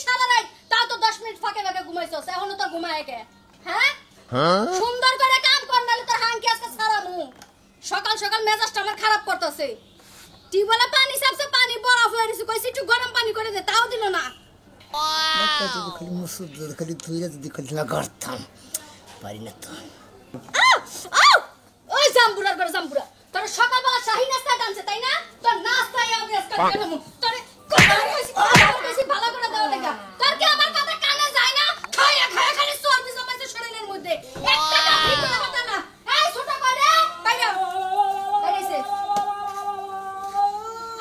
সারা রাত তাও তো 10 মিনিট ফাঁকে ফাঁকে ঘুমাইছস এখনো তো ঘুমায় কে হ্যাঁ সুন্দর করে কাম কর নালে তোর হাঙ্কি আজকে সারামু সকাল সকাল মেজাজটা আমার খারাপ করতেছে টিউবওয়েলে পানি সাবছে পানি বরফ হয়ে গেছে কইছি একটু গরম পানি করে দে তাও দিল না খালি মুসুদ খালি ধুইরা যদি খালি না করতাম পারি না তো ওই জাম্বুরার ঘরে জাম্বুরা তোর সকালবেলা শাহী নাস্তা টানছে তাই না তোর নাস্তায় আমি আজকে গেলাম তোরে কইছি ভালো করে দাও লেখা তোর কি আমার কথা কানে যায় না খায়া খায়া খালি চর্বি জমাইছে শরীরের মধ্যে একটা ঠিক করে কথা না এই ছোট করে বাইরে আইছে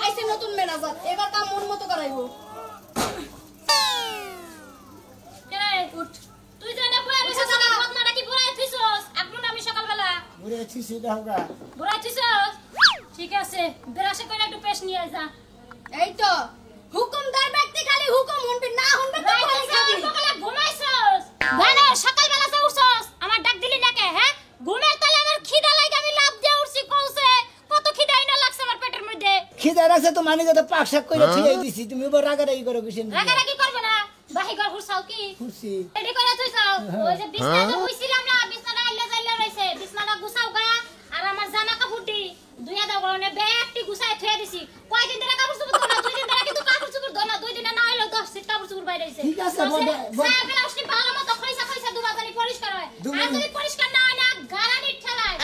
আইছে নতুন ম্যানেজার এবার কাম মন মতো করাইবো উঠ তুই জানা বয়া রইছ না বদনাটা কি বড়াই থিছস আপনি আমি সকালবেলা ঘুরে ছিছি দাওগা বড়াই থিছস ঠিক আছে বেরাসে কইরা একটু পেশ নিয়ে যা এই তো হুকুমদার ব্যক্তি খালি হুকুম শুনবি না শুনবি তো খালি খাবি সকালে ঘুমাইছস মানে সকালবেলা যে উঠছস আমার ডাক দিলি না কে হ্যাঁ ঘুমের তলে আমার খিদা লাগে আমি লাভ দিয়ে উঠছি কইছে কত খিদাই না লাগছে আমার পেটের মধ্যে খিদা রাখছে তো মানে যত পাক শাক কইরা থিয়াই দিছি তুমি এবার রাগারাগি করো কিসেন রাগারাগি করবে না বাহিগর হুরছাও কি খুশি এডি করে তুইছাও ওই যে বিছনাটা হইছিলাম না বিছনাটা আইলে যাইলে রইছে বিছনাটা গুছাও গা আর আমার জামা কাপড়টি দুইয়া দাও গনে ব্যাগটি গুছায় থুয়ে দিছি কয়দিন ধরে কাপড় চোপড় ধোনা 2 দিন ধরে কিন্তু কাপড় চোপড় ধোনা 2 দিনে না হইলো 10 সিট কাপড় চোপড় বাইরে হইছে ঠিক আছে বড় সাহেবের আসনি ভালো মতো খইসা খইসা দুবাদানি পরিষ্কার হয় আর যদি পরিষ্কার না হয় না গারানি ঠেলায়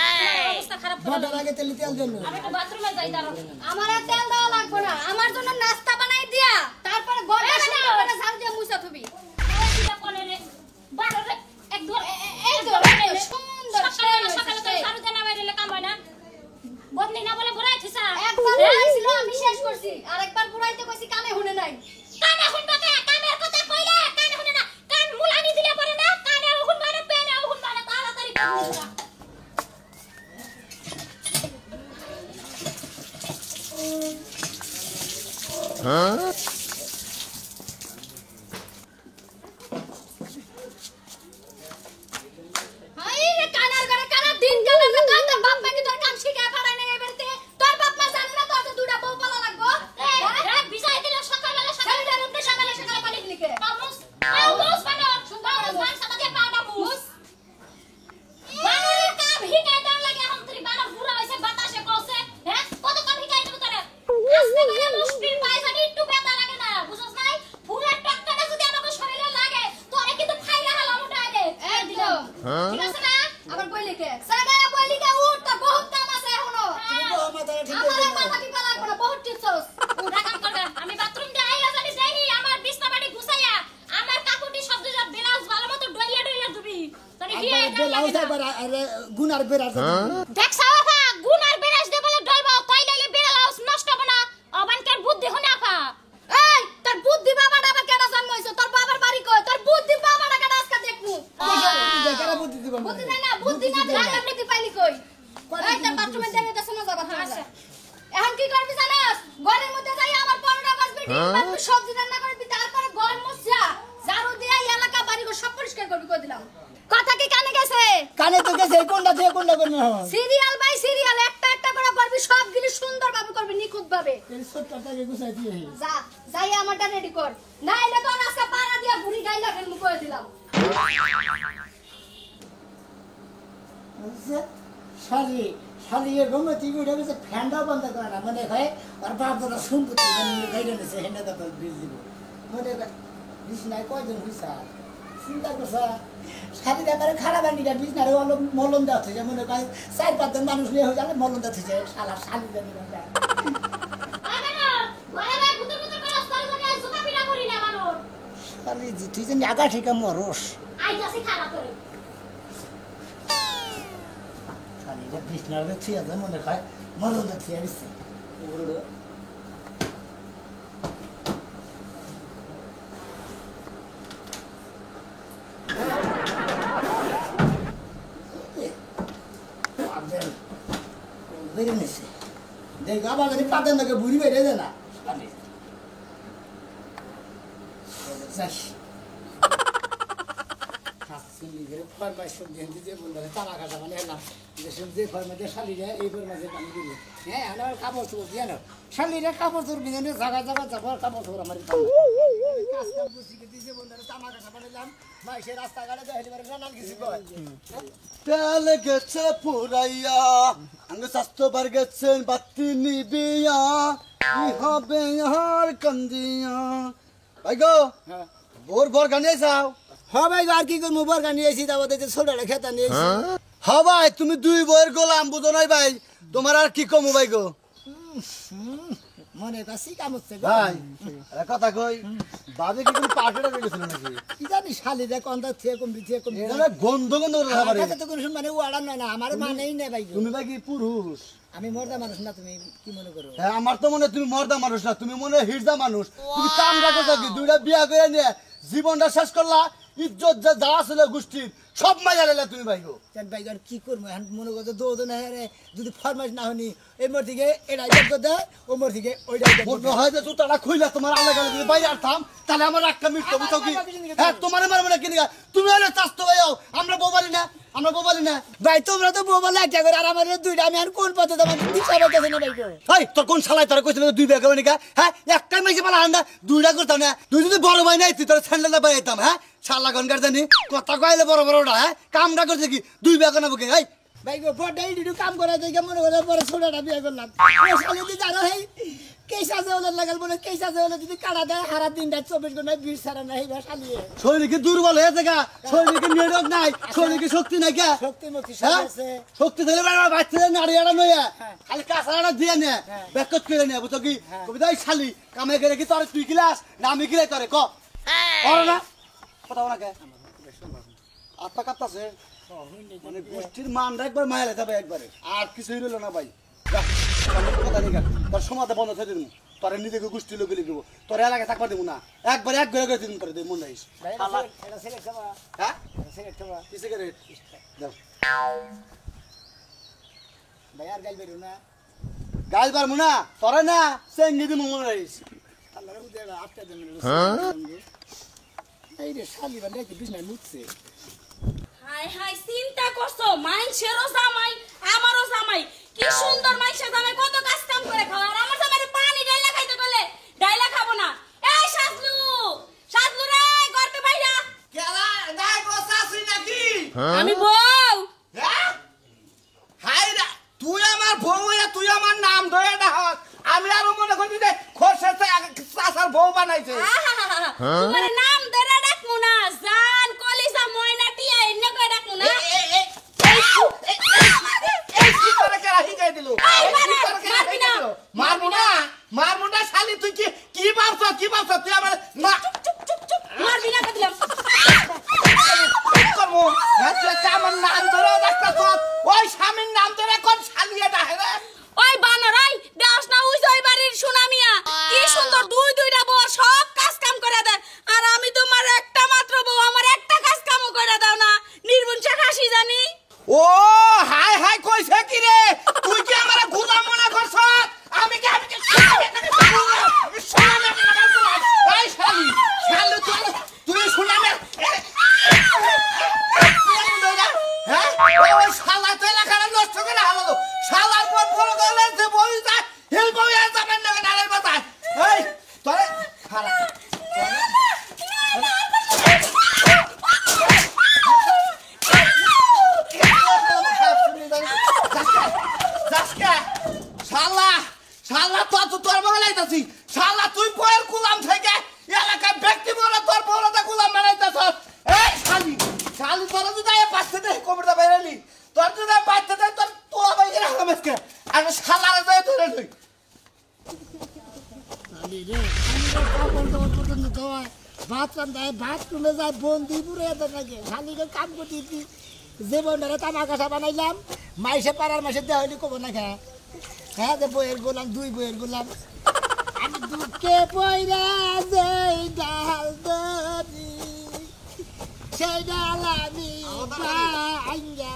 অবস্থা খারাপ করে বড় লাগে তেল জন্য আমি তো বাথরুমে যাই দাঁড়াও আমার আর তেল দেওয়া লাগবে না আমার জন্য নাস্তা বানাই দিয়া তারপরে গড়ে সুন্দর করে ঝাড়ু দিয়ে মুছা থবি এইটা কোনে রে বাড়রে এক ধর এই ধর সুন্দর সকালে তো ঝাড়ু দেনা বাইরে কাম হয় না বদনি না বলে বুড়াই থিসা একবার বুড়াইছিল আমি শেষ করছি আর একবার বুড়াইতে কইছি কানে শুনে নাই কানে শুনবা কে কানের কথা কইলে কানে শুনে না কান মুলানি দিলে পরে না কানে শুনবা না পেনে শুনবা না তাড়াতাড়ি করুন Huh? গুনার বেরাস দেখ সাওয়া গুনার বেরাস দে বলে ডলবা তাই লাইলে বেরাস নষ্ট হবে না অবানকার বুদ্ধি হনা ফা এই তোর বুদ্ধি বাবাটা আবার কেন জন্মইছো তোর বাবার বাড়ি কই তোর বুদ্ধি বাবাটা কেন আজকে দেখমু কেন বুদ্ধি দিবা বুদ্ধি দেয় না বুদ্ধি না দিলে আপনি দি পাইলি কই এই তোর বাথরুমে যাবে তো শোনা যাবে আচ্ছা এখন কি করবি জানাস ঘরের মধ্যে যাই আমার পরোটা বাজবে ডিম বাজবে সবজি রান্না করবি তারপরে ঘর মুছয়া ঝাড়ু দিয়ে এলাকা বাড়ি সব পরিষ্কার করবি কই দিলাম কথা কি কানে গেছে কানে তো গেছে কোনটা থেকে কোনটা করবে সিরিয়াল বাই সিরিয়াল একটা একটা করে করবি সবগুলি সুন্দরভাবে করবি নিখুঁতভাবে এই সবটাকে গুছাই দিয়ে যা যাই আমারটা রেডি কর নাইলে তো আজকে পাড়া দিয়া ঘুরি গাইলা ফেল মুখ করে দিলাম শালি শালি এর গমে টিভি উঠে গেছে ফ্যানটা বন্ধ করে না মনে হয় আর বাপ দাদা সম্পত্তি গাইডে নিছে হেন্ডা দাদা বিল দিব মনে হয় বিছনায় কয়জন হইছা চিন্তা করছা শালি ব্যাপারে খারাপ আনিটা বিছনারে অল্প মলম দেওয়া হচ্ছে মনে হয় 4-5 জন মানুষ নিয়ে হয়ে যাবে মলম দেওয়া হচ্ছে শালা শালি জানি না শালি জি তুই জানি আগা ঠিকা মরস শালি রে বিছনার দেখছি আছে মনে হয় মলম দেখছি আসছে বেড়ে নিছে দেখ আবার যদি পাতেন নাকি বুড়ি বেড়ে যায় না কাপড় চোপড় দিয়ে না শালিরে কাপড় চোপড় বিজনে জায়গা জায়গা যাবো কাপড় চোপড় আমার কাজ কাম করছি কি দিছে বন্ধুরা তামা কাটা বানাইলাম মাইসে রাস্তা ঘাটে দেখাইলে পারে নানান কিছু কয় তেল গেছে পুরাইয়া আঙ্গ স্বাস্থ্য বার গেছেন বাতি নিবিয়া কি হবে আর কান্দিয়া ভাই গো হ্যাঁ ভোর ভোর গানে যাও হ্যাঁ ভাই আর কি করবো বরকা নিয়েছি তারপর দেখতে ছোটটা খেতা নিয়েছি হ্যাঁ ভাই তুমি দুই বইয়ের গোলাম বুঝো নাই ভাই তোমার আর কি কমু ভাই গো মনে কাছে কাম হচ্ছে ভাই একটা কথা কই বাজে কি তুমি পার্টিটা গেছিল নাকি কি জানি শালি দেখ অন্ধ থেকে কমবি থেকে কমবি এটা গন্ধ গন্ধ করে আমার খাবারে কাছে তো কোনো মানে ওয়াড়া নয় না আমার মানেই না ভাই তুমি ভাই কি পুরুষ আমি মর্দা মানুষ না তুমি কি মনে করো হ্যাঁ আমার তো মনে হয় তুমি মর্দা মানুষ না তুমি মনে হয় হিজড়া মানুষ তুমি কাম রাখো কি দুইটা বিয়া করে নিয়ে জীবনটা শেষ করলা ইজ্জত যা ছিল গোষ্ঠীর সব মাইয়া লেলা তুমি ভাই গো জান ভাই আর কি করবো এখন মনে করতো দৌড় না রে যদি ফরমাইশ না হনি এই মোর থেকে এটা যোগ্য দেয় ও মোর থেকে ওইটা মনে হয় যে জুতাটা খুইলা তোমার আলাদা আলাদা যদি বাইরে আরতাম তাহলে আমার একটা মিটতো বুঝছো কি হ্যাঁ তোমার মারবে না কিনে তুমি হলে চাস্তো ভাই আমরা বউ বলি না ভাই তোমরা তো বউ বলে একটা করে আর আমার দুইটা আমি আর কোন পথে তোমার দিশা পাইতেছে না ভাই হাই তোর কোন শালাই তোর কইছিল দুই বিয়া করবি নাকি হ্যাঁ একটাই মাইছে পালা আন্ডা দুইটা করতাম না তুই যদি বড় ভাই নাই তুই তোর স্যান্ডেল বাই আইতাম হ্যাঁ শালা গনকার জানি কথা কইলে বড় বড়টা হ্যাঁ কামটা করছে কি দুই বিয়া করব কি হাই ভাই গো বড় এইটু কাম করে দেখে মনে করে পরে ছোটটা বিয়ে করলাম ও শালি দি জানো হেই কেসা যে ওলে লাগাল বলে কেসা যে ওলে যদি কাটা দেয় হারা দিনটা 24 ঘন্টা বিষ ছাড়া নাই ভাই শালিয়ে শরীরে দুর্বল হয়ে থাকে শরীরে নিরোগ নাই শরীরে শক্তি নাই কে শক্তি মতি সব হ্যাঁ আছে শক্তি দিলে বাচ্চাদের নাড়িয়াটা নয়া খালি কাঁচাটা দিয়ে নে ব্যাকত করে নে বুঝছো কি কবিতা শালি কামে করে কি তোর তুই ক্লাস না আমি কিলাই তোরে ক ওরে না কথা বলা কে আত্মা কাঁপতাছে মানে গোষ্ঠীর মান একবার মায়া লেখাবে একবারে আর কিছুই রইল না ভাই যা, কথা নেই গা। তোর সমাজে বন্ধ থেকে দিন তোর নিজেকে গোষ্ঠী লোক লিখব তোর এলাকায় থাকবা দেবো না একবার এক ঘরে দিন করে দেব মনে হইস ভাই এটা সিগারেট খাবা হ্যাঁ সিগারেট খাবা কি সিগারেট দাও ভাই আর গাইল বেরো না গাছ পারবো না তোরা না চেঙ্গি দিন মনে হইস আল্লাহর উদে আটটা দিন এই রে শালি বান্দা কি বিছনায় মুতছে হাই হাই চিন্তা করছো মাইনছেরও জামাই আমারও জামাই কি সুন্দর মাইনছের জামাই কত কাজ কাম করে খাওয়া আর আমার জামাই পানি ডাইলা খাইতে কইলে ডাইলা খাবো না এই সাজলু সাজলু রে করতে বাইরা কেলা নাই বসাছি নাকি আমি বউ হ্যাঁ হাই রে তুই আমার বউ হইয়া তুই আমার নাম ধরে ডাক আমি আর মনে করি যে খোরশেতে চাচার বউ বানাইছে তোমার নাম ধরে ডাকমু না জান কলিজা ময়না টিয়া এনে কই ডাকমু না এই কি করে কেরা হিকাই দিল এই এই কি মারে, করে কেরা মারবি হিকাই না। দিল মারবো না শালি তুই কি ভাবছ তুই আমার না চুপ চুপ মারবি না কইলাম কি করবো হ্যাঁ তুই একটা আমার নাম ধরে ডাক্তার ওই স্বামীর নাম ধরে কোন শালিয়ে ডাকে রে ওই বানরাই দেওস না উই জয় বাড়ির সুনামিয়া কি সুন্দর দুইটা বউ সব কাজ কাম করে দেয় আর আমি তোমার একটা মাত্র বউ আমার একটা কাজ কামও করে দাও না নির্বংশা খাসি জানি ও হাই হাই কইছে কি রে তুই কি আমারে গোলাম মনে করছ আমি কি এই শালি তুই শুনামে হ্যাঁ ওই শালা তো এলাকাটা নষ্ট করে হালালো শালার পর বড় গেলে যে বই যায় এই বই আর যাবেন না নারের মাথায় এই তোরে খালা শালা তো তোর মনে লাইতাছি শালা তুই বইয়ের গোলাম থেকে এলাকায় ব্যক্তি বলে তোর বড়টা গোলাম বানাইতাছ এই শালি শালি তোর যদি পাঁচতে দে কবিতা বাইরালি তোর যদি পাঁচতে দে তোর তো বাইরে রাখলাম আজকে আর শালারে যায় ধরে লই শালি রে কাপড় দাপড় পর্যন্ত ধোয় ভাত রান্ধায় ভাত তুলে যায় বন্দি পুরে এত নাকি শালি রে কাম করতে যে বন্ধারে তামা কাঁচা বানাইলাম মাইসে পাড়ার মাসে দেওয়া হইলে কব না খা হ্যাঁ যে বইয়ের গোলাম দুই বইয়ের গোলাম আমি দুঃখে পয়রা যেই ডাল ধরি সেই ডাল আমি ভাঙ্গা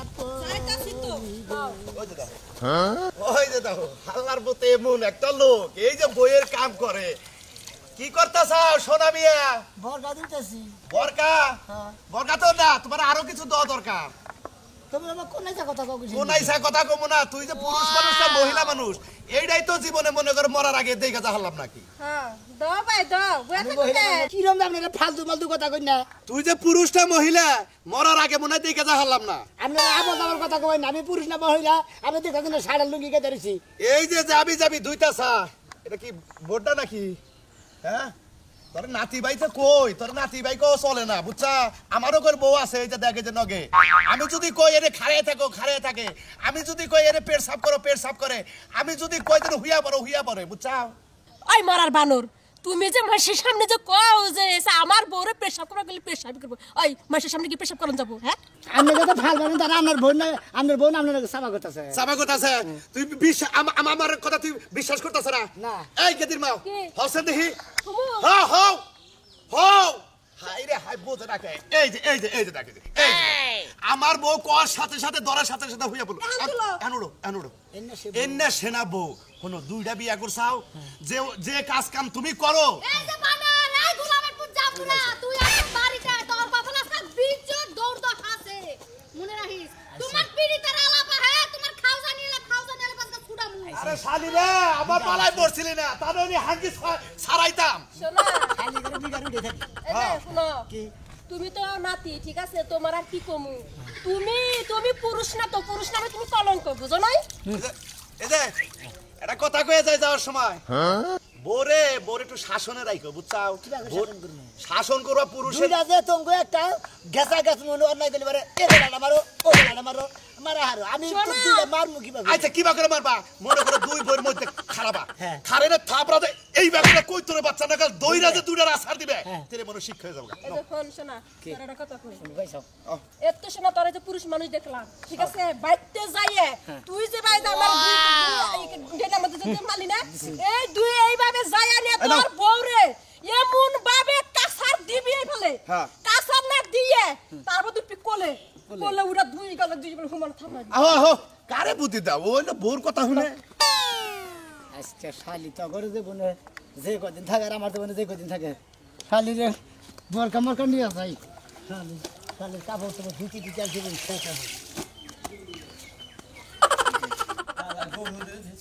ওই যে দেখো হাল্লার মতো এমন একটা লোক এই যে বইয়ের কাম করে কি করতেছ সোনা মিয়া বরকা দিতেছি বরকা হ্যাঁ বরকা তো না তোমার আরো কিছু দেওয়া দরকার তুমি আমার কোন একটা কথা কও কোন আইসা কথা কম না, তুই যে পুরুষ মানুষ না মহিলা মানুষ, এইটাই তো জীবনে মনে করে মরার আগে দেখা যা হলাম নাকি। হ্যাঁ দাও ভাই দাও কি রকম আপনারা ফালতু ফালতু কথা কই না তুই যে পুরুষটা মহিলা মরার আগে মনে দেখা যা হলাম না। আপনারা আবার আমার কথা কই না, আমি পুরুষ না মহিলা, আমি দেখা দিন সাড়া লুঙ্গি কে ধরেছি। এই যে যাবি যাবি দুইটা চা, এটা কি বোর্ডটা নাকি? হ্যাঁ তোর নাতি ভাই তো কই, তোর নাতি ভাই কেউ চলে না বুঝছা। আমারও করে বউ আছে, এই যে দেখে যে নগে। আমি যদি কই এনে খাড়িয়ে থাকো খাড়িয়ে থাকে, আমি যদি কই এনে পেট সাফ করো পেট সাফ করে, আমি যদি কই যেন হুইয়া পড়ে বুঝছা। ওই মরার বানর, তুমি যে মাসের সামনে যে কও যে আমার বউরে পেশাব করা গেলে পেশাব করবো, ওই মাসের সামনে কি পেশাব করান যাবো? হ্যাঁ আপনি কথা ফাল বানেন, তারা আপনার বোন না, আপনার বোন আপনার সাবা করতেছে। সাবাগত আছে, তুই আমার কথা তুই বিশ্বাস করতেছ না? না। এই কেদির মাও কি? হসেন দেখি হুমু। হও হও হও হাই রে হাই বোঝে ডাকে। এই যে ডাকে, এই যে। আমার বউ কর সাথে সাথে ধরার সাথে সাথে হইয়া বলো এনুড়ো এন্না সেনা বউ হলো দুইটা বিয়া করছাও, যে কাজ কাম তুমি করো। এই যে বানর এই গোলামের পুত যাবো না, তুই আমার বাড়িতে তোর বাবা না সব বিচর দৌড় দৌড় হাসে, মনে রাখিস তোমার পিড়িতের আলাপা। হ্যাঁ তোমার খাওজা নিলে পাঁচটা ছুড়া মুই। আরে শালি রে আমার পালায় পড়ছিলি না, তাহলে আমি হাঙ্গি ছাড়াইতাম। শোনো খালি করে বিগার উঠে থাকি। এই যে শোনো, তুমি তো নাতি, ঠিক আছে, তোমার আর কি কমু। তুমি পুরুষ না তো, পুরুষ নামে তুমি কলঙ্ক, বুঝো নাই? এই যে এটা কথা কয়ে যায় যাওয়ার সময়, বোরে একটু শাসনে রাখো বুঝছাও। শাসন করবা পুরুষের। দুইটা যে তোমাকে একটা গেছা গেছ মনে অন্যায় করলে পারে, এগুলা মারো ওগুলা মারো মারা হারো, আমি তো দুইটা মারমু কিভাবে? আচ্ছা কিবা করে মারবা? মনে করো দুই বইয়ের মধ্যে খারাপা হ্যাঁ। খারে না থাপড়া দে, এই ব্যাপারে কই তোর বাচ্চা না কাল দইরা যে দুইটা আছাড় দিবে, হ্যাঁ। তেরে মনে শিক্ষা হয়ে যাবে। এই যে ফোন শোনা, তোর একটা কথা কই। কইছো এত শোনা, তোর যে পুরুষ মানুষ দেখলাম, ঠিক আছে, বাইতে যাইয়ে তুই যে বাইতে আমার ডেটা মধ্যে যে মালি না, এই দুই এইভাবে যাইয়া নিয়ে তোর বউরে এমন ভাবে কাছার দিবি এই ফলে, হ্যাঁ। কাছার না দিয়ে তারপর তুই কোলে উড়া দুই গেল, দুই হুমান থামাই। আহো কারে বুদ্ধি দাও, ওই না বোর কথা শুনে। আজকে শালি তো করে দেবো না, যে কদিন থাকে আর আমার দেবো না, যে কদিন থাকে শালি রে বরকা মরকা নিয়ে যাই। শালি কাপড় তোমার ধুতি দিতে আসবে শেষ হবে।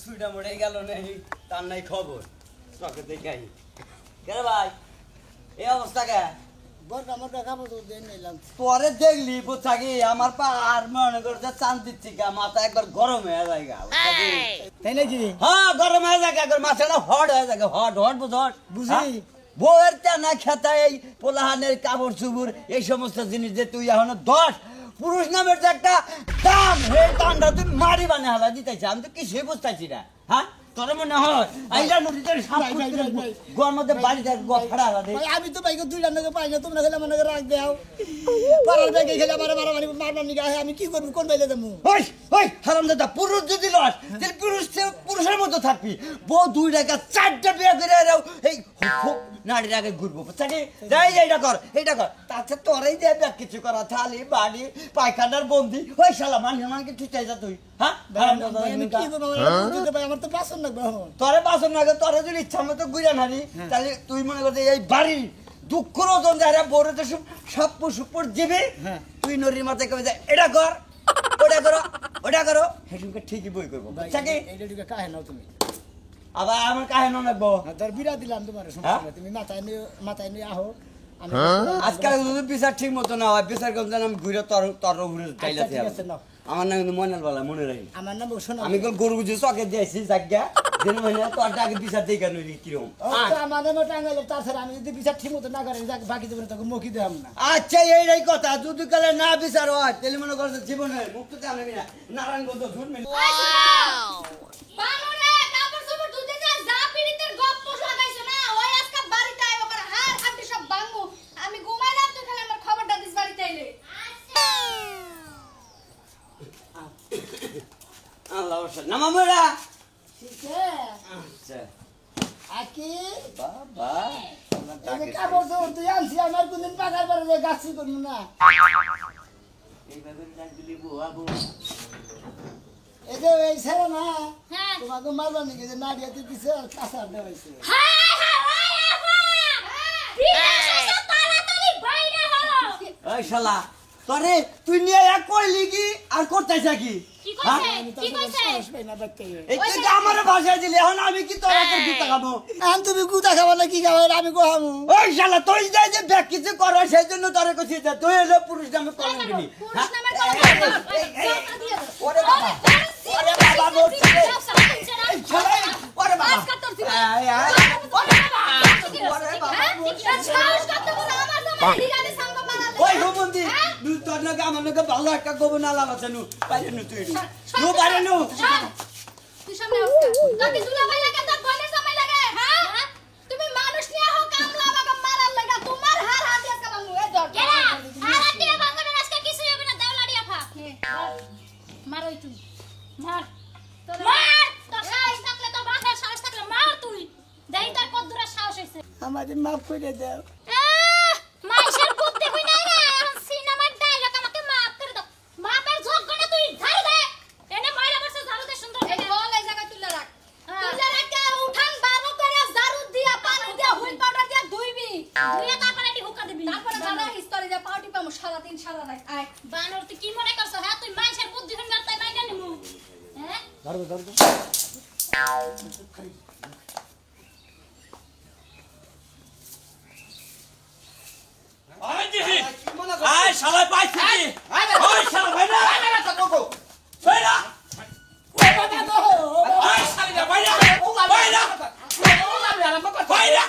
সুইটা মরে গেল নাই, তার নাই খবর। চকে দেখাই কেন ভাই এই অবস্থা কে? বরকা মরকা কাপড় তো দিয়ে নিলাম। পরে দেখলি বুঝাকি আমার পা আর মনে করছে চান দিচ্ছি গা, মাথা একবার গরম হয়ে যায় গা, বুঝছাকি? তাই নাকি? হ্যাঁ গরম হয়ে যায়, একবার মাথাটা হট হয়ে যায়, হট বুঝ বুঝি। বউয়ের টানা খেতা, এই পোলাহানের কাপড় চুপুর এই সমস্ত জিনিস যে তুই এখন 10 পুরুষ নামের যে একটা দাম, সেই দামটা তুই মারি বানে হালা দিতেছি, আমি তো কিছুই বুঝতেছি না। হ্যাঁ তোর মনে হয় আইলা নদীতে গোয়ার মধ্যে বাড়িতে ফাড়া হালা দেয়। ভাই আমি তো ভাইকে দুইটা নগে পাই না, তোমরা খেলে মনে করে রাখ দেও। পাড়ার ব্যাগে খেলে আমার মারামারি মারবার নিকে আমি কি করবো, কোন বাইলে দেবো? ওই হারামজাদা, পুরুষ যদি লস তাহলে পুরুষের মতো থাকবি। বউ 2 টাকা 4টা বিয়ে করে এরাও এই নারীর আগে ঘুরবো, বুঝছাকি? যাই এইটা কর তাছাড়া তোরাই দিয়ে ব্যাগ কিছু করা, থালি বাড়ি পায়খানার বন্দি, ওই শালা মানকে ঠিক যা তুই। হ্যাঁ আমি কি করবো? আমার তো পাসন লাগবে। তোরে বাসন না, তোরে যদি ইচ্ছা মতো ঘুরে নারি, তাহলে তুই মনে করতে এই বাড়ির দুঃখ রোজন যারা বড় তো সব সুপুর দিবি, তুই নদীর মাথায় কবে যায় এটা কর ওটা করো হেসুকে ঠিকই বই করবো, বুঝছাকি? এইটা কাহে নাও তুমি? আবার আমার কাহে না লাগবো। তোর বিরা দিলাম তোমার সমস্যা নেই, তুমি মাথায় নিয়ে আহো। আমি আজকাল যদি বিচার ঠিক মতো না হয়, বিচার করতে আমি ঘুরে তোর ঘুরে চাইলাছি। ঠিক আছে, নাও। আমার নাম কিন্তু ময়নাল বলা, মনে রাখি। আমার নাম শোনো। আমি গরু বুঝে চকে দিয়েছি জায়গা দিন মানে তোরটা আগে বিচার দিয়ে কেন কিরকম। আমাদের মতো টাঙ্গাইলে তাছাড়া আমি যদি বিচার ঠিক মতো না করি, বাকি জীবনে তোকে মুখি দেব না। আচ্ছা এইটাই কথা, যদি কালে না বিচার হয় তাহলে মনে করছে জীবনে মুক্ত জানবি না, নারায়ণগঞ্জ শুনবি না। বানরে কাপড় চোপড় ধুতে যা পিড়িতের গপ্প লাগাইছো না, ওই আজকে বাড়িতে আইবা করে হাড় হাড়ি সব ভাঙবো। আমি ঘুমাইলাম, তুই খালি আমার খবরটা দিস বাড়িতে আইলে। আল্লাহ নামা মেরা। ঠিক আছে আচ্ছা আকি বাবা এই যে কাপড় চোপড় তুই আনছি, আমার কোনদিন পাকার পরে যে গাছি করবো না। এইভাবে ডাক দিলি বুয়া বউ। এই যে এই ছেলে না, হ্যাঁ তোমাকে মারবার নাকি যে নাড়িয়াতে দিছে আর কাঁচা দেওয়াইছে। বিদেশে সব তাড়াতাড়ি বাইরে হলো। ওই শালা তোরে তুই নিয়ে এক কইলি কি আর করতেছ কি কি কইছে কি কইছে সাহস পাই না দেখতে এই যে আমার ভাষায় দিলি এখন আমি কি তোর হাতের গুতা খাবো আম তুমি গুতা খাবা না কি খাবা আমি কোহামু ওই শালা তুই যাই যে ব্যাগ কিছু কর সেই জন্য তোরে কইছি যে তুই এলো পুরুষ নামে কলম দিবি পুরুষ নামের কলম ওরে বাবা ওরে বাবা বলছি রে। এই শালা ওরে বাবা আজকাল তোর দিন আয় আয় ওই গোবন্দি তোর নাকি আমার নাকি ভালো একটা গোবন আলাপ আছে নু পারে নু তুই নু পারে নু তুই সামনে উঠ তোকে দুলাভাই লাগে তোর বোনের জামাই লাগে হ্যাঁ তুমি মানুষ নিয়ে হোক কামলা বাবা মারার লাগা তোমার হার হাত দিয়ে কামামু এ ধর কেনা হার হাত দিয়ে ভাঙবে না আজকে কিছু হবে না দেওলাড়ি আফা মার ওই তুই মার মার তোর সাহস থাকলে তোর বাপের সাহস থাকলে মার তুই দেই তোর কত দূরে সাহস হইছে আমাদের মাফ করে দাও মাইশের বুদ্ধি হই না রে এখন সিনেমার ডায়লগ আমাকে মাফ করে দাও মাপের যোগ্য না তুই ঝাড়ু দে এনে মাইরা বসে ঝাড়ু দে সুন্দর এই বল এই জায়গা তুলে রাখ তুলে রাখকে উঠান বারো করে ঝাড়ু দিয়া পানি দিয়া হুইল পাউডার দিয়া ধুইবি ধুইয়া তারপরে এটি হুকা দিবি তারপরে দাদা হিস্টোরি যা পাউটি পামু সারা দিন সারা রাত আয় বানর তুই কি মনে করছ হ্যাঁ তুই মাইশের বুদ্ধি হই না তাই মাইনা নিমু হ্যাঁ ধরো আয় দিহি আয় শালা পাইছি কি ওই শালা ভাইরা ভাইরা তো কোকো ভাইরা আয় শালা ভাইরা ভাইরা ভাইরা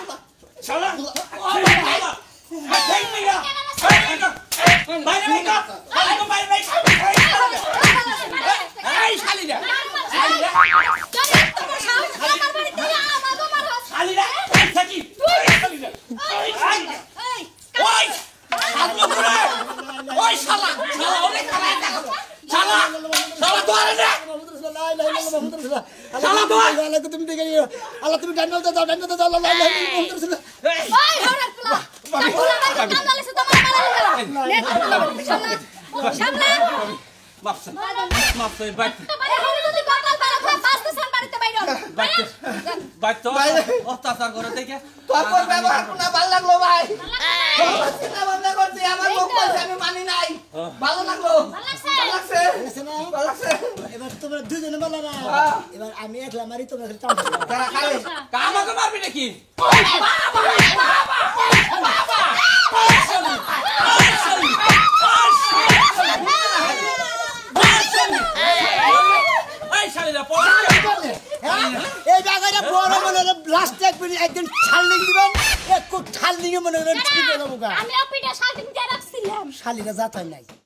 শালা ভাইরা আই মিয়া ভাইরা ভাইরা আই শালিরা শালিরা শালিরা আই থাকি শালিরা শালিরা ওই আগলো করে ওই শালা শালা অনেক খারাপ শালা শালা ধরে না শালা ধর আল্লাহ তুমি দেখে আল্লাহ তুমি ডান্ডা দাও আল্লাহ ওই হড়ার পোলা তাকুলা ভাই কান্দালে সে তোমার মারা নে সামনে মাফ করে বাইট এখন যদি বাতাল পারা হয় পাঁচটা সাল বাড়িতে বাইরে বাইট তো অত্যাচার করে দেখে তোর ব্যবহার কোনা ভালো লাগলো ভাই চিন্তা ভাবনা করছি আমার মুখ বলছে আমি মানি নাই ভালো লাগলো ভালো লাগছে ভালো লাগছে এবার তোমরা দুজনে বলো না এবার আমি একলা মারি তোমরা তারা খাবে আমাকে মারবি নাকি এই শালিরা পড়া এই জায়গাটা বড় মনে লাস্ট একদিন ছাড়লিং দিবেন একটু ছাড়লিং মনে ঠিক হয়ে যাবো আমি অপিটা শালটিং দিয়ে রাখছিলাম শালিরা যাতাই নাই